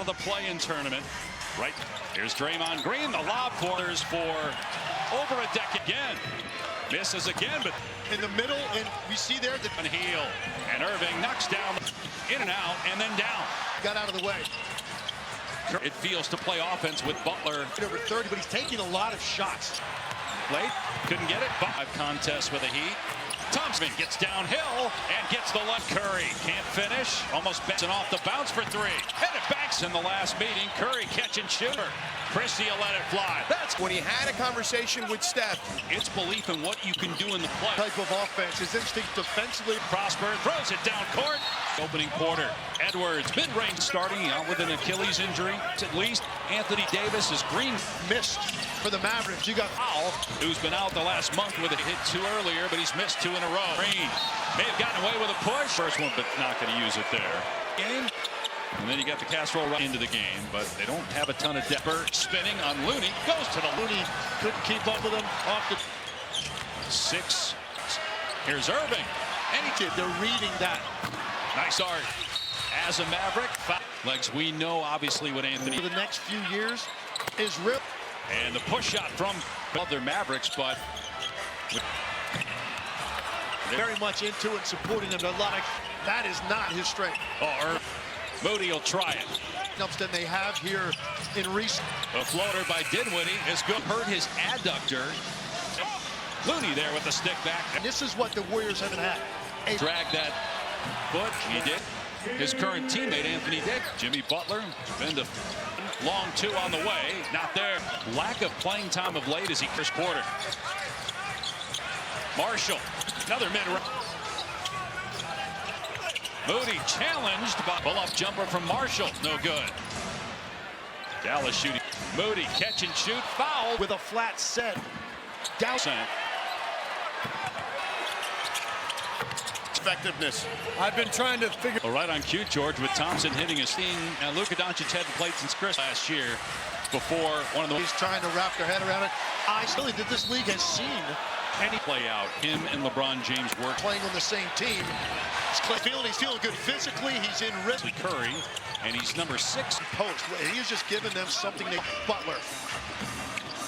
the play-in tournament. Right, here's Draymond Green, the lob corners for over a decade again. Misses again, but in the middle, and we see there the heel, and Irving knocks down, in and out, and then down. Got out of the way. It feels to play offense with Butler. Over 30, but he's taking a lot of shots. Late, couldn't get it. 5 contests with the Heat. Thompson gets downhill and gets the left. Curry can't finish. Almost bets it off the bounce for 3. And it backs in the last meeting. Curry catch and shoot. Christie will let it fly. That's when he had a conversation with Steph. It's belief in what you can do in the play. Type of offense. His instinct defensively. Prosper throws it down court. Opening quarter. Edwards, mid-range starting out with an Achilles injury. At least Anthony Davis is green. Missed for the Mavericks. You got Powell, who's been out the last month with a hit 2 earlier, but he's missed 2 in a row. Green may have gotten away with a push. First one, but not going to use it there. Game. And then you got the Castro right into the game, but they don't have a ton of depth. Bird spinning on Looney. Goes to the Looney. Couldn't keep up with him. Off the 6. Here's Irving. And he did. They're reading that. Nice art. As a Maverick. Legs, we know obviously what Anthony. For the next few years is real. And the push shot from other Mavericks, but very much into it, supporting them. A lot of that is not his strength. Oh, Moody will try it. Than they have here in recent. A floater by Dinwiddie is good. Hurt his adductor. Looney there with the stick back. And this is what the Warriors haven't had. Drag that foot. He did. His current teammate Anthony did. Jimmy Butler been to long 2 on the way. Not there. Lack of playing time of late as he first quarter. Marshall, another mid-range. Moody challenged by pull-up jumper from Marshall. No good. Dallas shooting. Moody catch and shoot. Foul with a flat set. Dallas. Effectiveness. I've been trying to figure. Well, right on cue, George, with Thompson hitting his team. And Luka Doncic hadn't played since Chris last year. Before one of the. He's trying to wrap their head around it. I still think that this league has seen any play out. Him and LeBron James work playing on the same team. He's feeling good physically. He's in risk. Curry, and he's number 6 post. He's just giving them something. Butler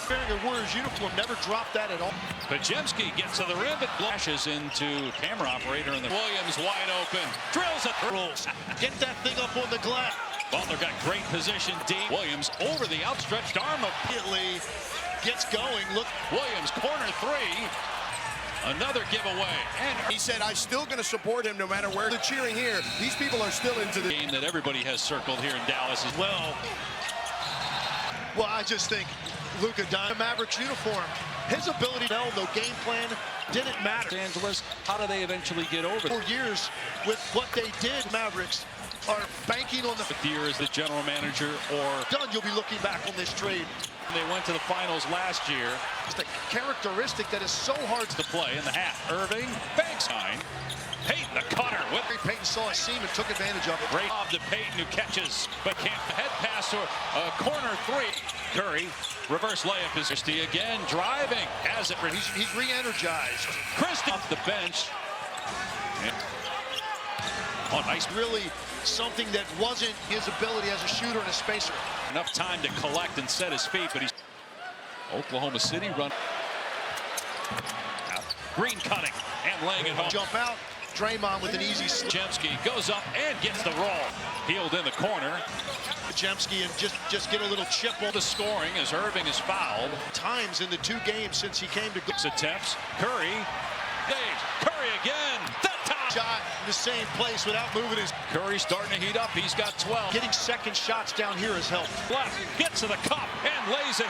wearing a Warriors uniform, never dropped that at all. Pajemski gets to the rim, but flashes into camera operator, and the Williams wide open, drills it. Get that thing up on the glass. Butler got great position deep. Williams over the outstretched arm of immediately gets going. Look, Williams corner 3. Another giveaway. And he said, I'm still going to support him no matter where they're cheering here. These people are still into the game that everybody has circled here in Dallas as well. Well, I just think Luka Doncic, Mavericks uniform, his ability to know the game plan didn't matter. Los Angeles, how do they eventually get over 4 years with what they did? Mavericks are banking on the year as the general manager or done. You'll be looking back on this trade. They went to the finals last year. It's the characteristic that is so hard to play in the half. Irving, banks time. Payton, the cutter. Payton saw a seam and took advantage of it. Great job to Payton, who catches, but can't. Head pass to corner 3. Curry, reverse layup is Christie again, driving. Has it. He's re-energized. Christie off the bench. And, oh, nice. Really something that wasn't his ability as a shooter and a spacer. Enough time to collect and set his feet, but he's Oklahoma City run. Green cutting and laying it home. Jump out. Draymond with an easy slip. Pajemski goes up and gets the roll. Healed in the corner. Pajemski and just get a little chip on the scoring as Irving is fouled. Times in the 2 games since he came to 6 attempts. Curry. Dave. Curry again. That time. Shot in the same place without moving his. Curry starting to heat up. He's got 12. Getting second shots down here has helped. Left. Gets to the cup and lays it.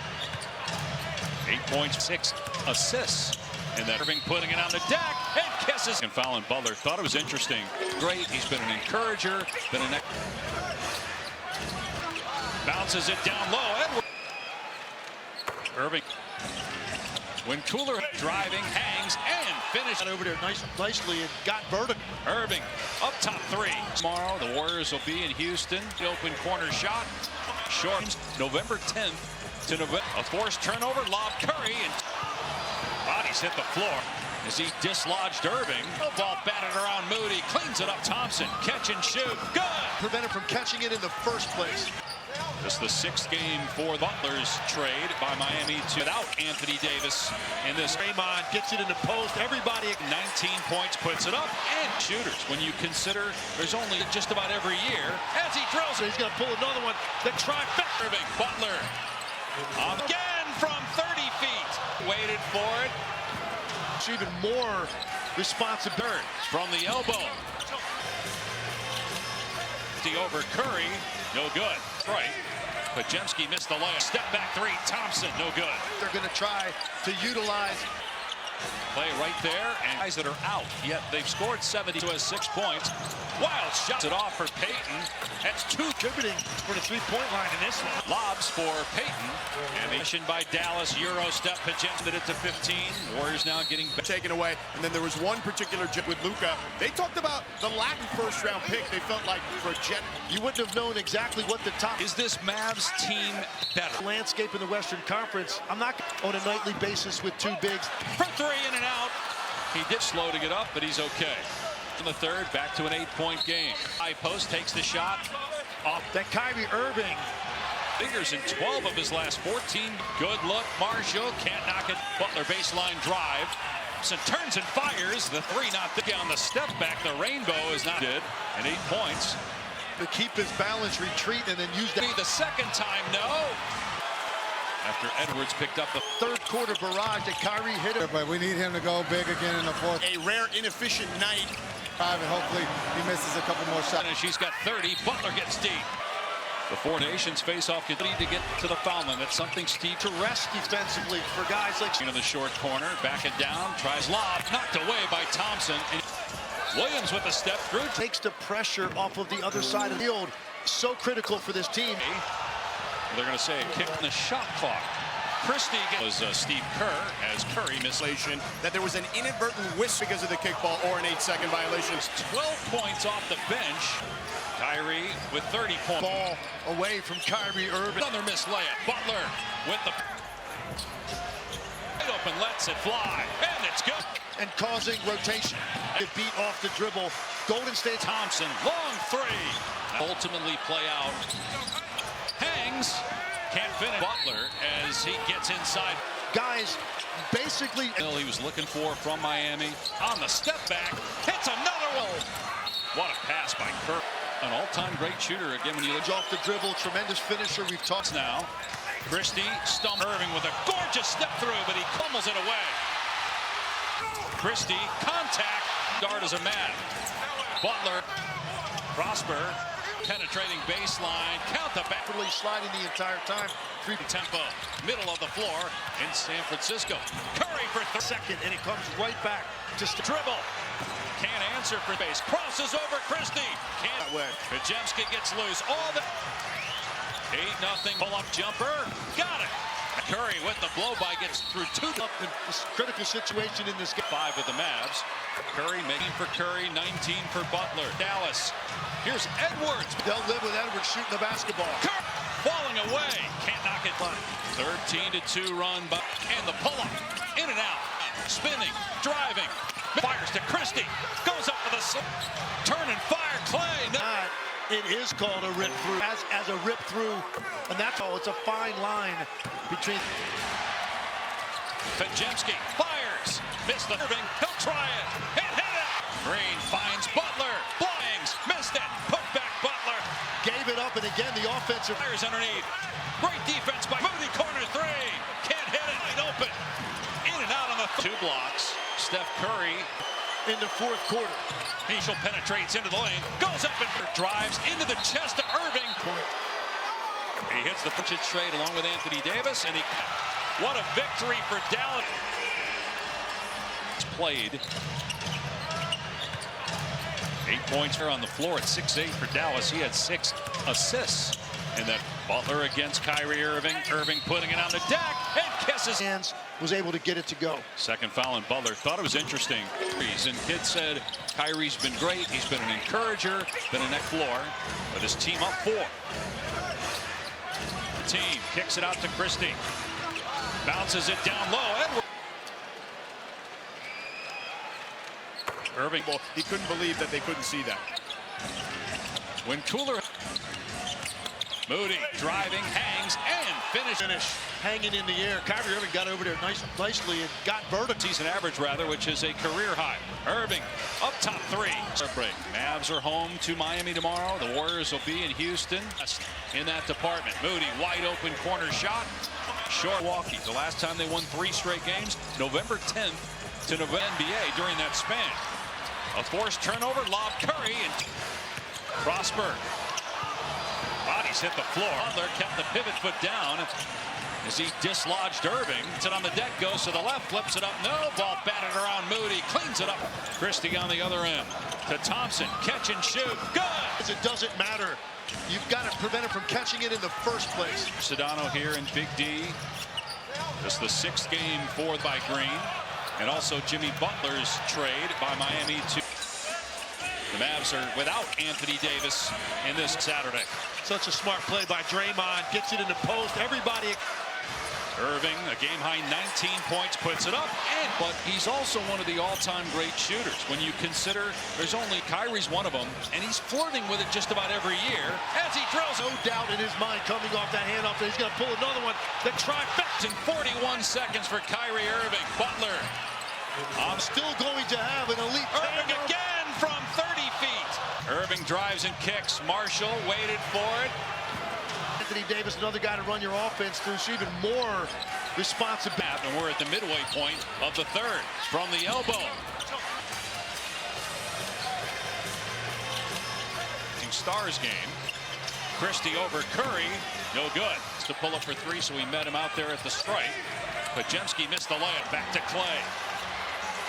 8 points, 6 assists. And that Irving putting it on the deck and kisses. And fouling Butler. Thought it was interesting. Great. He's been an encourager. Been an. Bounces it down low. Edwards. Irving. When Cooler driving, hangs, and finished. Over there nicely and got vertical. Irving up top 3. Tomorrow, the Warriors will be in Houston. The open corner shot. Short. November 10th to November. A forced turnover. Lob Curry. And bodies hit the floor as he dislodged Irving. Ball batted around Moody. Cleans it up Thompson. Catch and shoot. Good. Prevented from catching it in the first place. This is the 6th game for Butler's trade by Miami without Anthony Davis in this. Draymond gets it in the post. Everybody 19 points, puts it up, and shooters. When you consider there's only just about every year as he drills it. he's going to pull another one. The trifecta. Irving, Butler again from 30 feet. Waited for it. It's even more responsibility From the elbow. Over Curry, no good. Right. Pajemski missed the layup. Step back three. Thompson, no good. they're going to try to utilize. Play right there, and guys that are out, yet they've scored 70 to 6 points. Wild shots it off for Payton. That's 2 Contributing for the three-point line in this one. lobs for Payton. And mission by Dallas. Euro step. Pajemski it to 15. Warriors now getting back. Taken away, and then there was one particular with Luka. They talked about the Latin first-round pick. They felt like for Jet, You wouldn't have known exactly what the top Is this Mavs team better? landscape in the Western Conference. I'm not on a nightly basis with two bigs. For 3, in and out. He did slow to get up, but he's okay. In the third, back to an 8-point game. High post takes the shot. Off. That Kyrie Irving. Figures in 12 of his last 14. Good look. Marshall can't knock it. Butler baseline drive. So turns and fires. The 3 not on the step back. The rainbow is not good. And 8 points. To keep his balance, retreat, and then use that. The second time, no. After Edwards picked up the Third quarter barrage that Kyrie hit it. But we need him to go big again in the fourth. a rare inefficient night. And hopefully he misses a couple more shots. and she's got 30. Butler gets deep. The four nations face off to get to the foul line. That's something Steve To rest defensively for guys like into the short corner. Back it down. Tries lob. Knocked away by Thompson. And Williams with a step through. takes the pressure off of the other side of the field. So critical for this team. They're going to say a kick in the shot clock. Christie was Steve Kerr as Curry missed. That there was an inadvertent whisk because of the kickball or an 8-second violation. 12 points off the bench. Kyrie with 30 points. Ball away from Kyrie Irving. Another missed layup. Butler with the wide open, lets it fly, and it's good. And causing rotation. To beat off the dribble. Golden State. Thompson, long 3. Ultimately play out. Hangs. Can't finish. Butler as he gets inside. Guys, basically. He was looking for from Miami. On the step back. Hits another one. What a pass by Kerr. An all-time great shooter. Again, when you look Off the dribble. Tremendous finisher. We've talked now. Christie stumps Irving with a gorgeous step through, but he pummels it away. Christie, contact. Guard is a man. Butler. Prosper. Penetrating baseline, count the back. Sliding the entire time. Tempo, middle of the floor in San Francisco. Curry for Second, and it comes right back to dribble. Can't answer for base. Crosses over Christie. Can't. Pajemski gets loose. All the 8-0 pull-up jumper. Got it. Curry with the blow-by gets through 2. Up in this critical situation in this game. 5 with the Mavs. Curry making for Curry, 19 for Butler. Dallas. Here's Edwards. They'll live with Edwards shooting the basketball. Curry falling away. Can't knock it. 13-2 run, but and the pull-up. In and out. Spinning. Driving. Fires to Christie. Goes up to the turn and fire. Clay. No. It is called a rip through. As a rip through. And that's all. It's a fine line between. Pajemski fires. Missed the Irving. He'll try it. And hit it. Green finds Butler. Blanks. Missed it. Put back Butler. Gave it up, and again the offensive. Fires underneath. Great defense by Moody. Corner 3. Can't hit it. Wide open. In and out on the 2 blocks. Steph Curry in the fourth quarter. Heschel penetrates into the lane. Goes up and drives into the chest of Irving. He hits the pitch straight along with Anthony Davis, and what a victory for Dallas. It's played 8 points here on the floor at 6'8" for Dallas. He had 6 assists in that. Butler against Kyrie Irving. Irving putting it on the deck and kisses. Hands was able to get it to go. Second foul on Butler. Thought it was interesting. And Kidd said Kyrie's been great. He's been an encourager, been a neck floor, but his team up 4. The team kicks it out to Christie. Bounces it down low. Edwards. Irving. He couldn't believe that they couldn't see that. When Cooler. Moody driving, hangs, and finish. Hanging in the air. Kyrie Irving got over there nicely and got vertical. Season average, rather, which is a career high. Irving up top three. Break. Mavs are home to Miami tomorrow. The Warriors will be in Houston in that department. Moody, wide open corner shot. Short Milwaukee. The last time they won 3 straight games, November 10th to November NBA during that span. A forced turnover, lob Curry, and Prosper. Bodies hit the floor. Butler kept the pivot foot down as he dislodged Irving. It on the deck, goes to the left, flips it up. No, ball batted around Moody. Cleans it up. Christie on the other end. To Thompson. Catch and shoot. Good. It doesn't matter. You've got to prevent him from catching it in the first place. Sedano here in Big D. This is the 6th game for by Green. And also Jimmy Butler's trade by Miami to the Mavs are without Anthony Davis in this Saturday. Such a smart play by Draymond. Gets it in the post. Everybody. Irving, a game-high 19 points, puts it up. But he's also one of the all-time great shooters. When you consider there's only Kyrie's one of them, and he's flirting with it just about every year as he drills. No doubt in his mind coming off that handoff that he's going to pull another one. The trifecta in 41 seconds for Kyrie Irving. Butler. I'm still going to have an elite. Irving again from 30 feet. Irving drives and kicks. Marshall waited for it. Anthony Davis, another guy to run your offense through, so even more responsibility. And we're at the midway point of the third from the elbow. Stars game. Christie over Curry. No good. It's to pull up for 3, so he met him out there at the stripe. Pajemski missed the layup. Back to Clay.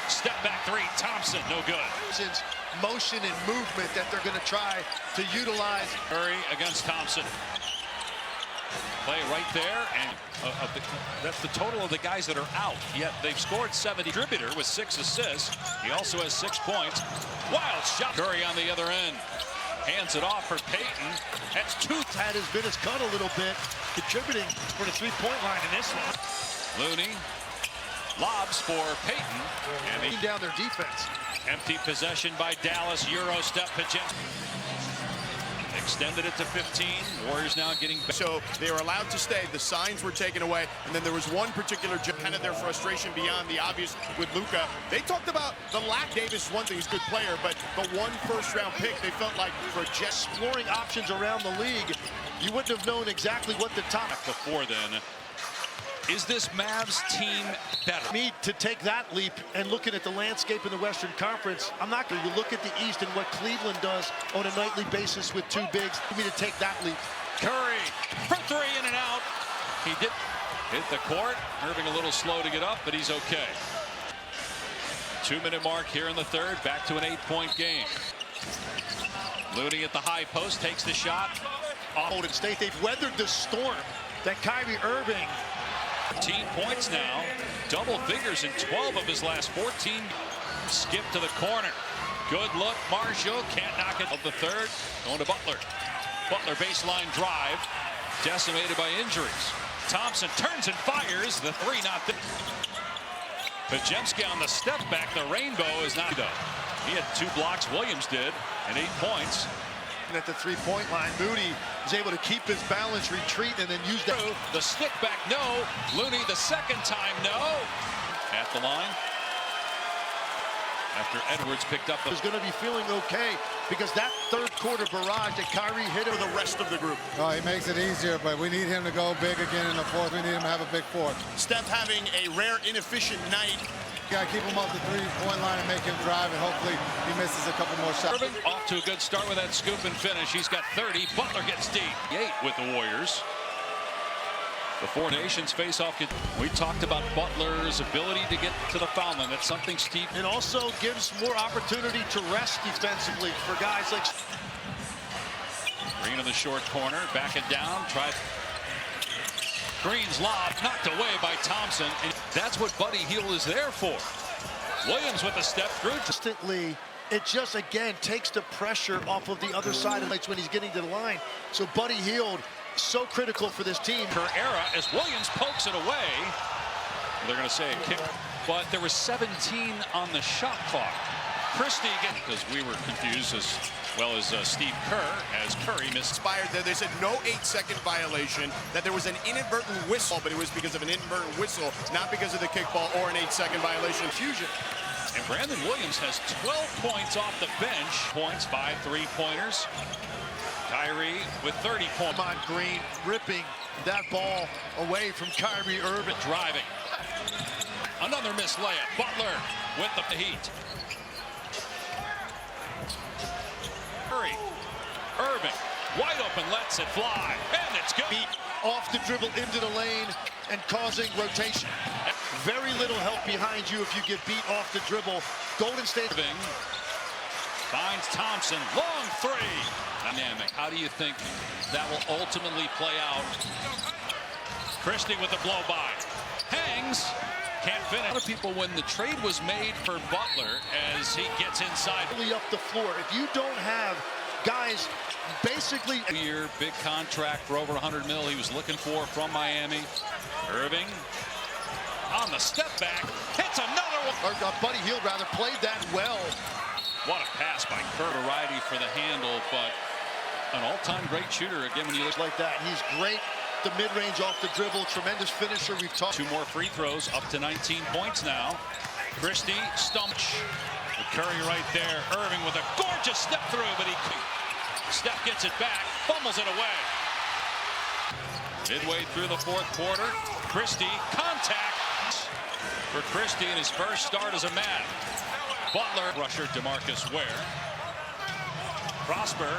Step back 3. Thompson. No good. Since motion and movement that they're going to try to utilize. Curry against Thompson. Play right there, and that's the total of the guys that are out. Yet they've scored 70. Distributor with 6 assists. He also has 6 points. Wild shot. Curry on the other end. Hands it off for Payton. That's 2. Had his been cut a little bit, contributing for the 3-point line in this one. Looney lobs for Payton, and they down their defense. Empty possession by Dallas. Euro step Pajemski. Extended it to 15. Warriors now getting back. So they were allowed to stay. The signs were taken away. And then there was one particular kind of their frustration beyond the obvious with Luka. They talked about the lack. Davis, one thing, he's a good player, but the 1 first-round pick, they felt like for Jets. Exploring options around the league, you wouldn't have known exactly what the top. Before then, is this Mavs team better? Me to take that leap and looking at the landscape in the Western Conference, I'm not going to look at the East and what Cleveland does on a nightly basis with 2 bigs. For me to take that leap. Curry for 3 in and out. He did hit the court. Irving a little slow to get up, but he's okay. 2-minute mark here in the third. Back to an 8-point game. Looney at the high post takes the shot. Golden State, they've weathered the storm that Kyrie Irving. 14 points now, double figures in 12 of his last 14. Skip to the corner. Good look. Marshall can't knock it. Of the third, going to Butler. Butler baseline drive, decimated by injuries. Thompson turns and fires. The 3 not there. Pajemski on the step back. The rainbow is not though. He had 2 blocks. Williams did, and 8 points. At the 3-point line, Moody is able to keep his balance, retreat, and then use that. The stick back, no. Looney the second time, no. At the line. After Edwards picked up the. Is going to be feeling okay because that third quarter barrage that Kyrie hit for the rest of the group. Oh, he makes it easier, but we need him to go big again in the fourth. We need him to have a big fourth. Steph having a rare inefficient night. Got to keep him off the 3-point line and make him drive, and hopefully he misses a couple more shots. Irving off to a good start with that scoop and finish. He's got 30. Butler gets deep. 8 with the Warriors. The 4 nations face off. We talked about Butler's ability to get to the foul line. That's something Steve. It also gives more opportunity to rest defensively for guys like Green in the short corner. Back it down. Try. Green's lob knocked away by Thompson. And that's what Buddy Hield is there for. Williams with a step through. Instantly, it just, again, takes the pressure off of the other side of when he's getting to the line. So Buddy Hield, so critical for this team. Her era as Williams pokes it away. They're going to say a kick. But there was 17 on the shot clock. Christie because we were confused as well as Steve Kerr as Curry missed. Inspired there. They said no 8-second violation, that there was an inadvertent whistle, but it was because of an inadvertent whistle, not because of the kickball or an 8-second violation. Fusion. And Brandon Williams has 12 points off the bench. Points, 5 3-pointers. Kyrie with 30 points. Come on, Green, ripping that ball away from Kyrie Irving. Driving. Another missed layup. Butler with the heat. Curry. Irving. Wide open, lets it fly. And it's good. Beat off the dribble into the lane and causing rotation. Very little help behind you if you get beat off the dribble. Golden State. Irving finds Thompson. Long three. Dynamic. How do you think that will ultimately play out? Christie with the blow by. Hangs. Can't finish. A lot of people when the trade was made for Butler as he gets inside. Really up the floor. If you don't have guys basically. Year big contract for over 100 mil he was looking for from Miami. Irving on the step back. Hits another one. Or Buddy Hield rather played that well. What a pass by Kerr. Variety for the handle, but an all-time great shooter again when you look like that. He's great. The mid-range off the dribble, tremendous finisher. We've talked. 2 more free throws, up to 19 points now. Christie stumps. With Curry right there. Irving with a gorgeous step through, but Steph gets it back, fumbles it away. Midway through the 4th quarter, Christie contact for Christie in his first start as a Mav. Butler, rusher DeMarcus Ware. Prosper.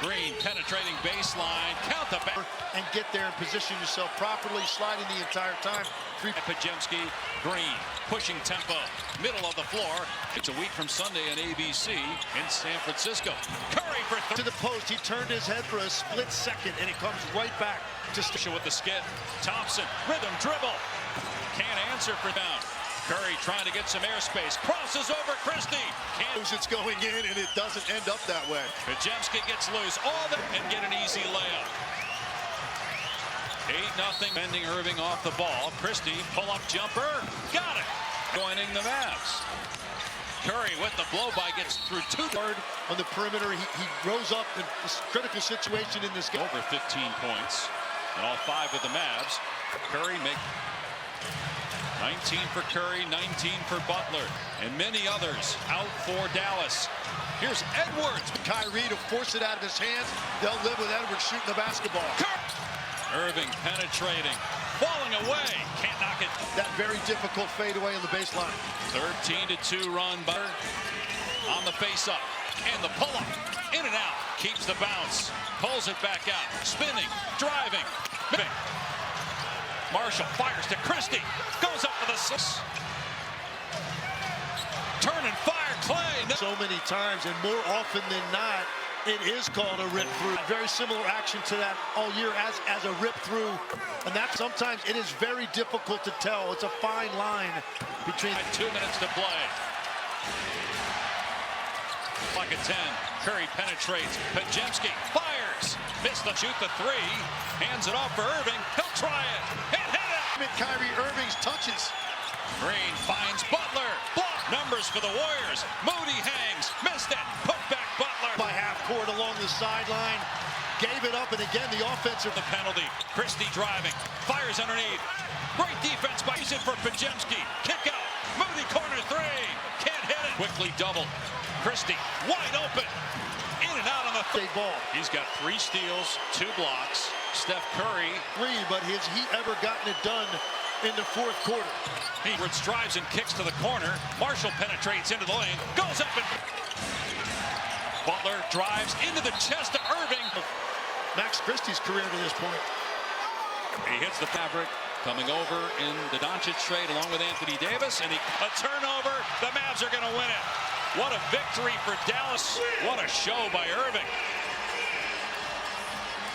Green penetrating baseline, count the back. And get there and position yourself properly, sliding the entire time. Pajemski, Green, pushing tempo, middle of the floor. It's a week from Sunday on ABC in San Francisco. Curry for to the post, he turned his head for a split second, and it comes right back to with the skip. Thompson, rhythm dribble. Can't answer for down. Curry trying to get some airspace, crosses over Christie. It's going in, and it doesn't end up that way. Pajemski gets loose, all that, and get an easy layup. 8-0, bending Irving off the ball. Christie, pull-up jumper, got it. Joining the Mavs. Curry with the blow-by, gets through 2. On the perimeter, he rose up in this critical situation in this game. Over 15 points, and all 5 with the Mavs. Curry make 19 for Curry, 19 for Butler, and many others out for Dallas. Here's Edwards. Kyrie to force it out of his hands. They'll live with Edwards shooting the basketball. Irving penetrating, falling away, can't knock it. That very difficult fadeaway on the baseline. 13-2 run, Butler on the face-up, and the pull-up, in and out, keeps the bounce, pulls it back out, spinning, driving. Marshall fires to Christie, goes up for the 6. Turn and fire, Clay. So many times, and more often than not, it is called a rip through. Very similar action to that all year as a rip through. And that sometimes it is very difficult to tell. It's a fine line between. 2 minutes to play. Clock at 10. Curry penetrates. Pajemski fires. Missed the shoot the 3. Hands it off for Irving. He'll try it. And hit it. Kyrie Irving's touches. Green finds Butler. Block numbers for the Warriors. Moody hangs. Missed it. Put back Butler. By half court along the sideline. Gave it up, and again the offensive. The penalty. Christie driving. Fires underneath. Great defense by it for Pajemski. Kick out. Moody corner 3. Can't hit it. Quickly double. Christie wide open. In and out on the ball. He's got 3 steals, 2 blocks. Steph Curry. 3, but has he ever gotten it done in the 4th quarter? Edwards drives and kicks to the corner. Marshall penetrates into the lane. Goes up and Butler drives into the chest of Irving. Max Christie's career to this point. He hits the fabric. Coming over in the Doncic trade along with Anthony Davis. And a turnover. The Mavs are going to win it. What a victory for Dallas. What a show by Irving.